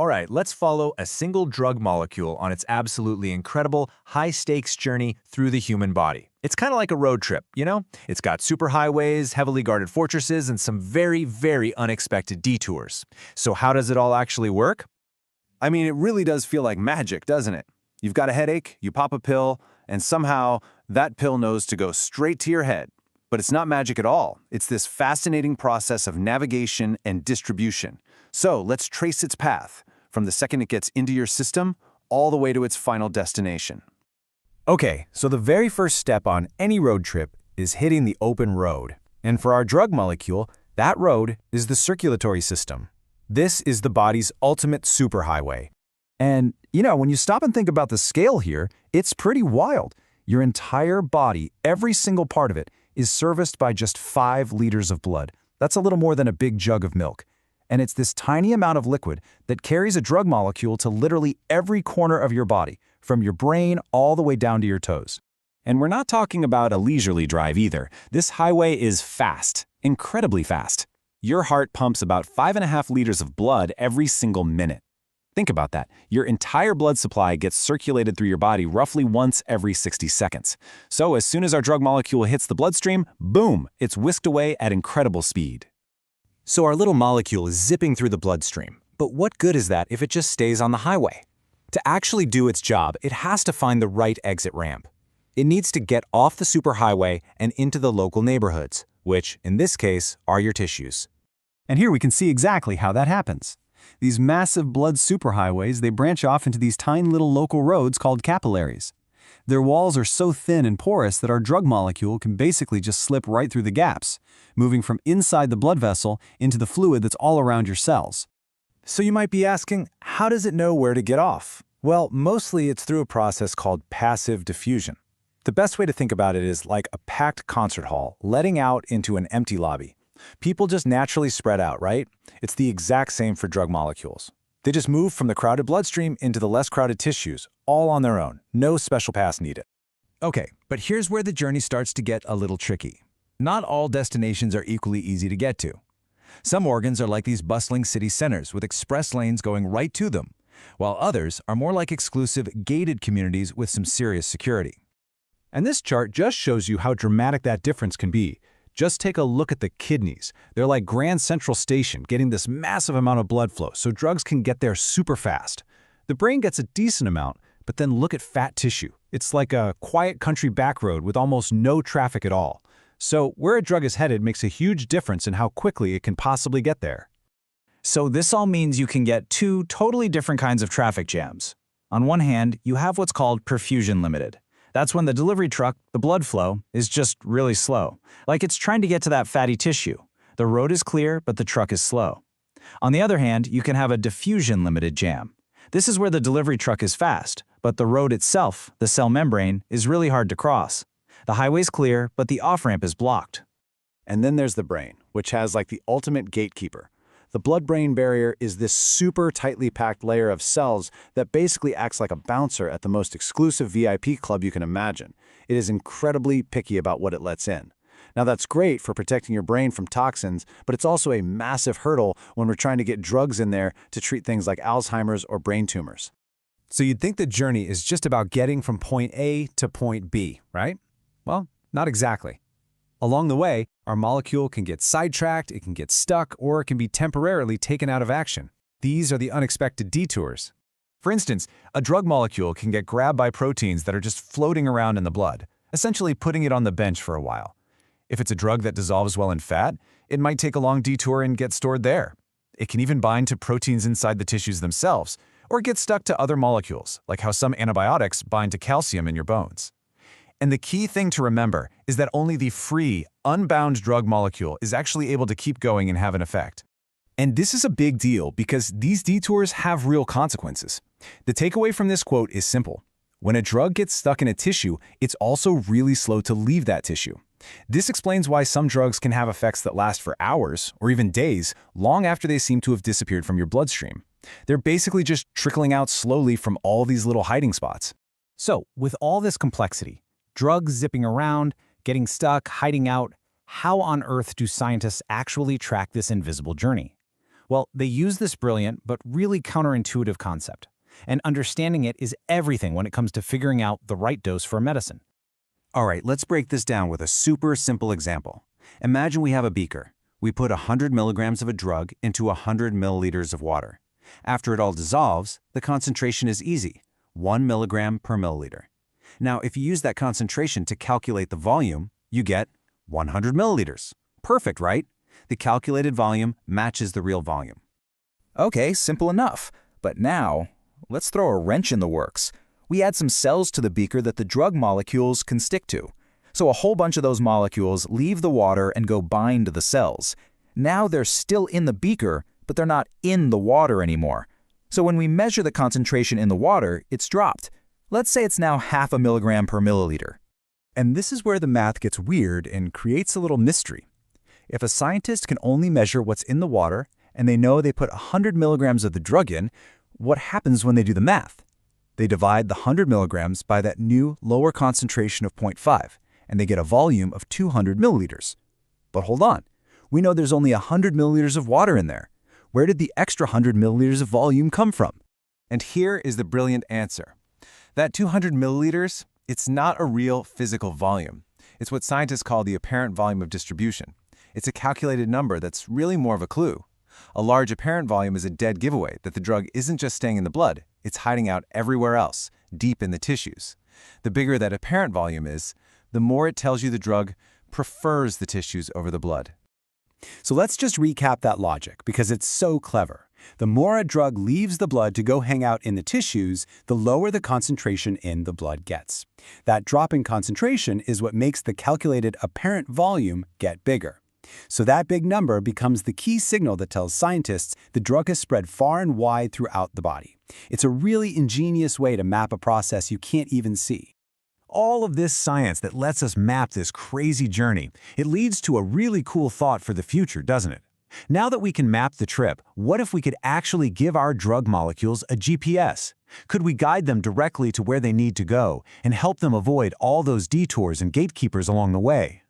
All right, let's follow a single drug molecule on its absolutely incredible, high-stakes journey through the human body. It's kind of like a road trip, you know? It's got superhighways, heavily guarded fortresses, and some very, very unexpected detours. So how does it all actually work? I mean, it really does feel like magic, doesn't it? You've got a headache, you pop a pill, and somehow that pill knows to go straight to your head. But it's not magic at all. It's this fascinating process of navigation and distribution. So let's trace its path, from the second it gets into your system, all the way to its final destination. Okay, so the very first step on any road trip is hitting the open road. And for our drug molecule, that road is the circulatory system. This is the body's ultimate superhighway. And, when you stop and think about the scale here, it's pretty wild. Your entire body, every single part of it, is serviced by just 5 liters of blood. That's a little more than a big jug of milk. And it's this tiny amount of liquid that carries a drug molecule to literally every corner of your body, from your brain all the way down to your toes. And we're not talking about a leisurely drive either. This highway is fast, incredibly fast. Your heart pumps about 5.5 liters of blood every single minute. Think about that. Your entire blood supply gets circulated through your body roughly once every 60 seconds. So as soon as our drug molecule hits the bloodstream, boom, it's whisked away at incredible speed. So our little molecule is zipping through the bloodstream. But what good is that if it just stays on the highway? To actually do its job, it has to find the right exit ramp. It needs to get off the superhighway and into the local neighborhoods, which, in this case, are your tissues. And here we can see exactly how that happens. These massive blood superhighways, they branch off into these tiny little local roads called capillaries. Their walls are so thin and porous that our drug molecule can basically just slip right through the gaps, moving from inside the blood vessel into the fluid that's all around your cells. So you might be asking, how does it know where to get off? Well, mostly it's through a process called passive diffusion. The best way to think about it is like a packed concert hall letting out into an empty lobby. People just naturally spread out, right? It's the exact same for drug molecules. They just move from the crowded bloodstream into the less crowded tissues, all on their own. No special pass needed. Okay, but here's where the journey starts to get a little tricky. Not all destinations are equally easy to get to. Some organs are like these bustling city centers with express lanes going right to them, while others are more like exclusive, gated communities with some serious security. And this chart just shows you how dramatic that difference can be. Just take a look at the kidneys. They're like Grand Central Station, getting this massive amount of blood flow, so drugs can get there super fast. The brain gets a decent amount, but then look at fat tissue. It's like a quiet country back road with almost no traffic at all. So where a drug is headed makes a huge difference in how quickly it can possibly get there. So this all means you can get 2 totally different kinds of traffic jams. On one hand, you have what's called perfusion limited. That's when the delivery truck, the blood flow, is just really slow, like it's trying to get to that fatty tissue. The road is clear, but the truck is slow. On the other hand, you can have a diffusion-limited jam. This is where the delivery truck is fast, but the road itself, the cell membrane, is really hard to cross. The highway's clear, but the off-ramp is blocked. And then there's the brain, which has like the ultimate gatekeeper. The blood-brain barrier is this super tightly packed layer of cells that basically acts like a bouncer at the most exclusive VIP club you can imagine. It is incredibly picky about what it lets in. Now that's great for protecting your brain from toxins, but it's also a massive hurdle when we're trying to get drugs in there to treat things like Alzheimer's or brain tumors. So you'd think the journey is just about getting from point A to point B, right? Well, not exactly. Along the way, our molecule can get sidetracked, it can get stuck, or it can be temporarily taken out of action. These are the unexpected detours. For instance, a drug molecule can get grabbed by proteins that are just floating around in the blood, essentially putting it on the bench for a while. If it's a drug that dissolves well in fat, it might take a long detour and get stored there. It can even bind to proteins inside the tissues themselves, or get stuck to other molecules, like how some antibiotics bind to calcium in your bones. And the key thing to remember is that only the free, unbound drug molecule is actually able to keep going and have an effect. And this is a big deal because these detours have real consequences. The takeaway from this quote is simple. When a drug gets stuck in a tissue, it's also really slow to leave that tissue. This explains why some drugs can have effects that last for hours or even days, long after they seem to have disappeared from your bloodstream. They're basically just trickling out slowly from all these little hiding spots. So, with all this complexity, drugs zipping around, getting stuck, hiding out, how on earth do scientists actually track this invisible journey? Well, they use this brilliant but really counterintuitive concept. And understanding it is everything when it comes to figuring out the right dose for a medicine. All right, let's break this down with a super simple example. Imagine we have a beaker. We put 100 milligrams of a drug into 100 milliliters of water. After it all dissolves, the concentration is easy, 1 milligram per milliliter. Now, if you use that concentration to calculate the volume, you get 100 milliliters. Perfect, right? The calculated volume matches the real volume. Okay, simple enough. But now, let's throw a wrench in the works. We add some cells to the beaker that the drug molecules can stick to. So a whole bunch of those molecules leave the water and go bind to the cells. Now they're still in the beaker, but they're not in the water anymore. So when we measure the concentration in the water, it's dropped. Let's say it's now 0.5 milligram per milliliter. And this is where the math gets weird and creates a little mystery. If a scientist can only measure what's in the water, and they know they put 100 milligrams of the drug in, what happens when they do the math? They divide the 100 milligrams by that new lower concentration of 0.5, and they get a volume of 200 milliliters. But hold on, we know there's only 100 milliliters of water in there. Where did the extra 100 milliliters of volume come from? And here is the brilliant answer. That 200 milliliters, it's not a real physical volume. It's what scientists call the apparent volume of distribution. It's a calculated number that's really more of a clue. A large apparent volume is a dead giveaway that the drug isn't just staying in the blood, it's hiding out everywhere else, deep in the tissues. The bigger that apparent volume is, the more it tells you the drug prefers the tissues over the blood. So let's just recap that logic, because it's so clever. The more a drug leaves the blood to go hang out in the tissues, the lower the concentration in the blood gets. That drop in concentration is what makes the calculated apparent volume get bigger. So that big number becomes the key signal that tells scientists the drug has spread far and wide throughout the body. It's a really ingenious way to map a process you can't even see. All of this science that lets us map this crazy journey, it leads to a really cool thought for the future, doesn't it? Now that we can map the trip, what if we could actually give our drug molecules a GPS? Could we guide them directly to where they need to go and help them avoid all those detours and gatekeepers along the way?